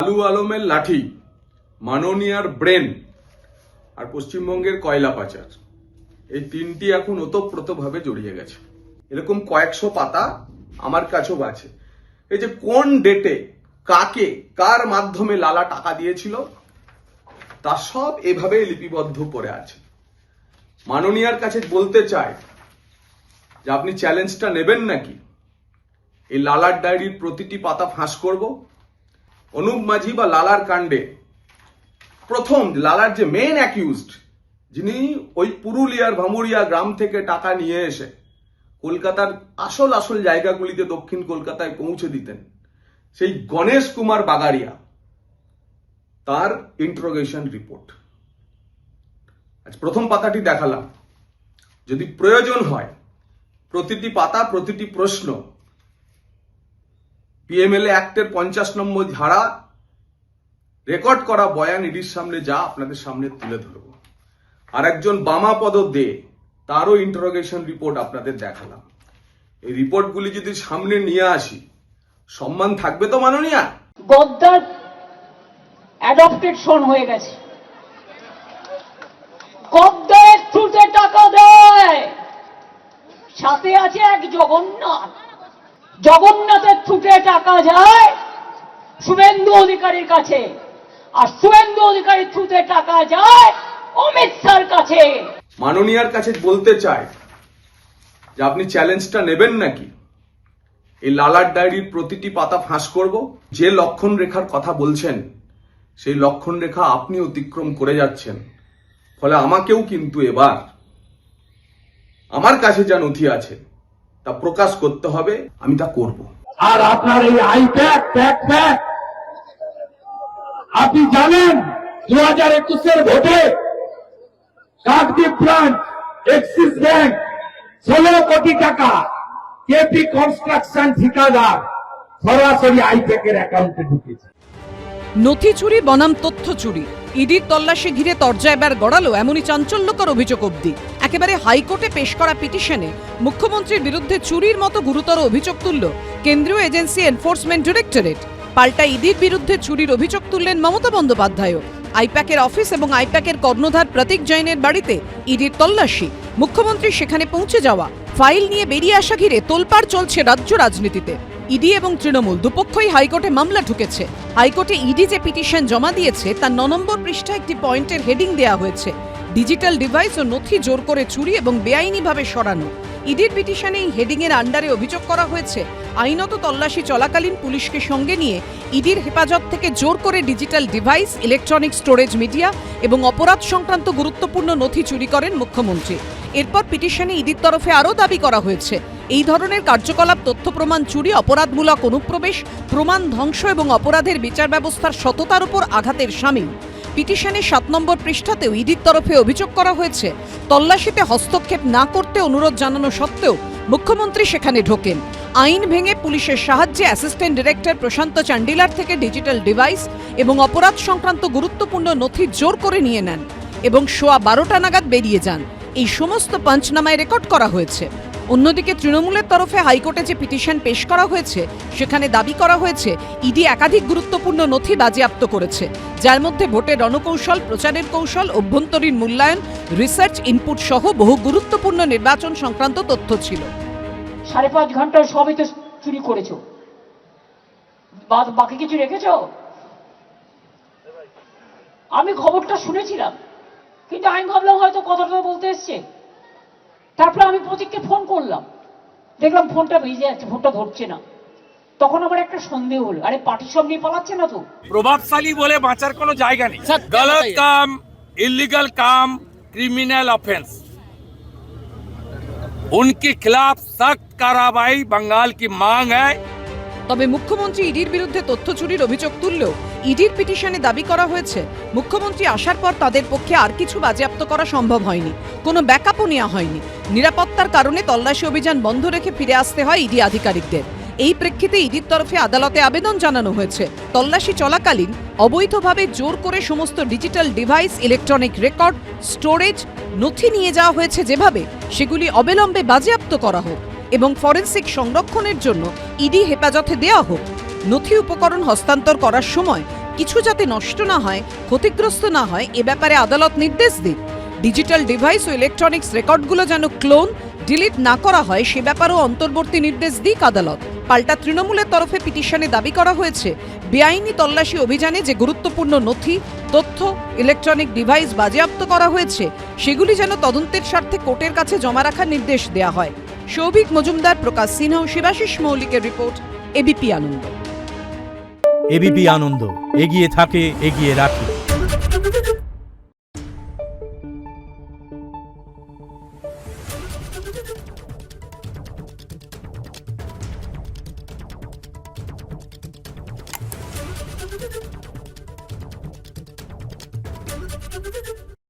লালু আলমের লাঠি, মাননীয়ার ব্রেন আর পশ্চিমবঙ্গের কয়লা পাচার, এই তিনটি এখন ওতপ্রোতভাবে জড়িয়ে গেছে। এরকম কয়েকশো পাতা আমার কাছেও আছে। এই যে কোন ডেটে কাকে কার মাধ্যমে লালা টাকা দিয়েছিল তা সব এভাবে লিপিবদ্ধ করে আছে। মাননীয়ার কাছে বলতে চাই যে আপনি চ্যালেঞ্জটা নেবেন নাকি? এই লালার ডায়েরির প্রতিটি পাতা ফাঁস করব। অনুপ মাঝি বা লালার কাণ্ডে প্রথম লালার যে মেন অ্যাকিউজড, যিনি ওই পুরুলিয়ার ভামুরিয়া গ্রাম থেকে টাকা নিয়ে এসে কলকাতার আসল আসল জায়গাগুলিতে দক্ষিণ কলকাতায় পৌঁছে দিতেন, সেই গণেশ কুমার বাগাড়িয়া, তার ইন্টারোগেশন রিপোর্ট আজ প্রথম পাতাটি দেখালাম। যদি প্রয়োজন হয় প্রতিটি পাতা, প্রতিটি প্রশ্ন পিএমএলএ অ্যাক্টের 50 নম্বর ধারা রেকর্ড করা বয়ান ইডির সামনে যা আপনাদের সামনে তুলে ধরব। আর একজন বামাপদ দে, তারও ইন্টারোগেশন রিপোর্ট আপনাদের দেখালাম। এই রিপোর্টগুলি যদি সামনে নিয়ে আসি, সম্মান থাকবে তো মাননীয়া? গদ্দার অ্যাডপ্টেড সন হয়ে গেছে। গদ্দারের থ্রুতে টাকা দেয়, সাথে আছে এক জগন্নাথ। জগন্নাথের থ্রুতে টাকা যায় শুভেন্দু অধিকারীর কাছে, আর শুভেন্দু অধিকারীর থ্রুতে টাকা যায় অমিত শাহর কাছে। মাননীয়ার কাছে বলতে চাই যে আপনি চ্যালেঞ্জটা নেবেন নাকি? এই লালার ডায়েরির প্রতিটি পাতা ফাঁস করব। যে লক্ষণ রেখার কথা বলছেন সেই লক্ষণ রেখা আপনি অতিক্রম করে যাচ্ছেন। ফলে আমাকেও কিন্তু এবার আমার কাছে যা নথি আছে তা প্রকাশ করতে হবে, আমি তা করব। আর আপনার এই আইপ্যাক ব্যাকপ্যাক, আপনি জানেন 2021 ভোটে কাকদ্বীপ ব্রাঞ্চ, এক্সিস ব্যাংক 16 কোটি টাকা কেপি কনস্ট্রাকশন ঠিকাদার সরাসরি আইপ্যাকের অ্যাকাউন্টে ঢুকেছে। নথি চুরি বনাম তথ্য চুরি, ইডির তল্লাশি ঘিরে তরজা এবার গড়ালো এমনই চাঞ্চল্যকর অভিযোগ অবধি। একেবারে হাইকোর্টে পেশ করা পিটিশনে মুখ্যমন্ত্রীর বিরুদ্ধে চুরির মতো গুরুতর অভিযোগ তুলল কেন্দ্রীয় এজেন্সি এনফোর্সমেন্ট ডিরেক্টরেট। পাল্টা ইডির বিরুদ্ধে চুরির অভিযোগ তুললেন মমতা বন্দ্যোপাধ্যায়ও। আইপ্যাকের অফিস এবং আইপ্যাকের কর্ণধার প্রতীক জৈনের বাড়িতে ইডির তল্লাশি, মুখ্যমন্ত্রী সেখানে পৌঁছে যাওয়া, ফাইল নিয়ে বেরিয়ে আসা ঘিরে তোলপাড় চলছে রাজ্য রাজনীতিতে। ইডি এবং তৃণমূল দুপক্ষই হাইকোর্টে মামলা ঠুকেছে। হাইকোর্টে ইডি যে পিটিশন জমা দিয়েছে তার 9 নম্বর পৃষ্ঠায় একটি পয়েন্টের হেডিং দেওয়া হয়েছে, ডিজিটাল ডিভাইস ও নথি জোর করে চুরি এবং বেআইনিভাবে সরানো। ইডির পিটিশনে এই হেডিংয়ের আন্ডারে অভিযোগ করা হয়েছে আইনত তল্লাশি চলাকালীন পুলিশকে সঙ্গে নিয়ে ইডির হেফাজত থেকে জোর করে digital device, electronic storage media এবং অপরাধ সংক্রান্ত গুরুত্বপূর্ণ নথি চুরি করেন মুখ্যমন্ত্রী। এরপর পিটিশনে ইডির তরফে আরও দাবি করা হয়েছে এই ধরনের কার্যকলাপ তথ্য প্রমাণ চুরি, অপরাধমূলক অনুপ্রবেশ, প্রমাণ ধ্বংস এবং অপরাধের বিচার ব্যবস্থার সততার উপর আঘাতের শামিল। পিটিশনে 7 নম্বর পৃষ্ঠাতেও ইডির তরফে অভিযোগ করা হয়েছে তল্লাশিতে হস্তক্ষেপ না করতে অনুরোধ জানানো সত্ত্বেও মুখ্যমন্ত্রী সেখানে ঢোকেন। আইন ভেঙে পুলিশের সাহায্যে অ্যাসিস্ট্যান্ট ডিরেক্টর প্রশান্ত চান্ডিলার থেকে ডিজিটাল ডিভাইস এবং অপরাধ সংক্রান্ত গুরুত্বপূর্ণ নথি জোর করে নিয়ে নেন এবং সোয়া 12টা নাগাদ বেরিয়ে যান। এই সমস্ত পঞ্চনামায় রেকর্ড করা হয়েছে। অন্যদিকে তৃণমূলের তরফে হাইকোর্টে যে পিটিশন পেশ করা হয়েছে সেখানে দাবি করা হয়েছে ইডি একাধিক গুরুত্বপূর্ণ নথি বাজেয়াপ্ত করেছে, যার মধ্যে ভোটের রণকৌশল, প্রচারের কৌশল, অভ্যন্তরীণ মূল্যায়ন, রিসার্চ ইনপুট সহ বহু গুরুত্বপূর্ণ নির্বাচন সংক্রান্ত তথ্য ছিল। 5.5 ঘন্টার সবই তো চুরি করেছো, বাকি কিছু রেখেছো? আমি খবরটা শুনেছিলাম, কিন্তু আমি ভাবলাম হয়তো কথাটা বলতে এসছে। তারপরে আমি প্রতীককে ফোন করলাম, দেখলাম ফোনটা ভিজে যাচ্ছে, ফোনটা ধরছে না। তখন আমার একটা সন্দেহ হলো, আরে পার্টি সব নিয়ে পালাচ্ছে না তো? প্রভাবশালী বলে বাঁচার কোনো জায়গা নেই। গলত কাম, इलीगल काम, क्रिमिनल ऑफेंस, उनके खिलाफ सख्त कार्रवाई बंगाल की मांग है। তবে মুখ্যমন্ত্রী ইডির বিরুদ্ধে তথ্য চুরির অভিযোগ তুললেও ইডির পিটিশনে দাবি করা হয়েছে মুখ্যমন্ত্রী আসার পর তাদের পক্ষে আর কিছু বাজেয়াপ্ত করা সম্ভব হয়নি, কোনো ব্যাকআপও নেওয়া হয়নি। নিরাপত্তার কারণে তল্লাশি অভিযান বন্ধ রেখে ফিরে আসতে হয় ইডি আধিকারিকদের। এই প্রেক্ষিতে ইডির তরফে আদালতে আবেদন জানানো হয়েছে তল্লাশি চলাকালীন অবৈধভাবে জোর করে সমস্ত digital device, electronic record, storage, নথি নিয়ে যাওয়া হয়েছে যেভাবে সেগুলি অবিলম্বে বাজেয়াপ্ত করা হোক এবং ফরেনসিক সংরক্ষণের জন্য ইডি হেফাজতে দেওয়া হোক। নথি উপকরণ হস্তান্তর করার সময় কিছু যাতে নষ্ট না হয়, ক্ষতিগ্রস্ত না হয়, এ ব্যাপারে আদালত নির্দেশ দিক। ডিজিটাল ডিভাইস ও ইলেকট্রনিক্স রেকর্ডগুলো যেন ক্লোন, ডিলিট না করা হয় সে ব্যাপারেও অন্তর্বর্তী নির্দেশ দিক আদালত। পাল্টা তৃণমূলের তরফে পিটিশনে দাবি করা হয়েছে, বেআইনি তল্লাশি অভিযানে যে গুরুত্বপূর্ণ নথি, তথ্য, ইলেকট্রনিক ডিভাইস বাজেয়াপ্ত করা হয়েছে সেগুলি যেন তদন্তের স্বার্থে কোর্টের কাছে জমা রাখার নির্দেশ দেওয়া হয়। সৌভিক মজুমদার, প্রকাশ সিনহা ও শিবাশিস মৌলিকের রিপোর্ট, এবিপি আনন্দ। এবিপি আনন্দ, এগিয়ে থাকে, এগিয়ে রাখে।